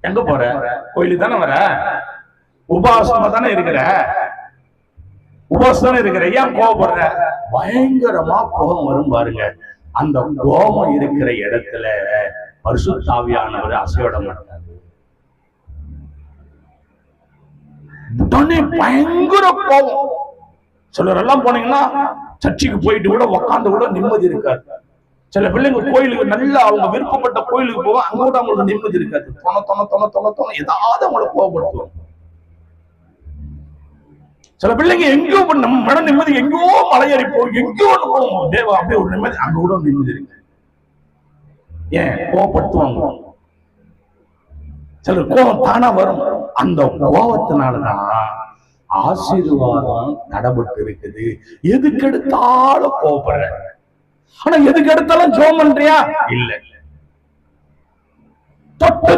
எங்க போற? கோயிலுக்கு தானே வர, உபாசமா தானே இருக்கிற, உபாசம் தானே இருக்கிற, ஏன் கோபப்படுற? பயங்கரமா கோபம் வரும் பாருங்க. அந்த கோபம் இருக்கிற இடத்துல பரிசுத்த ஆவியானவர் அசையோட மாட்டாரு. பயங்கர கோபம். சிலர் எல்லாம் போனீங்கன்னா சர்ச்சுக்கு போயிட்டு கூட உட்காந்து கூட நிம்மதி இருக்காது. சில பிள்ளைங்க கோயிலுக்கு நல்லா அவங்க விருப்பப்பட்ட கோயிலுக்கு போவோம், அங்க கூட அவங்களுக்கு நிம்மதி இருக்காது. தொண ஏதாவது அவங்களை கோபப்படுத்துவோம். சில பிள்ளைங்க எங்கேயோ நம்ம மன நிம்மதி எங்கேயோ மலையேறி போகும், எங்கேயோ போவோம் தேவா அப்படியே ஒரு நிம்மதி, அங்க கூட நிம்மதி இருக்கு. ஏன் கோபப்படுத்துவாங்க? சில கோபம் தானா வரும். அந்த கோபத்தினாலதான் ஆசீர்வாதம் தடைபட்டு இருக்குது. எதுக்கு எடுத்தாலும் கோபப்படுற, ஆனா எதுக்கு எடுத்தாலும் ஜெபம் பண்றியா? இல்ல. தொட்டு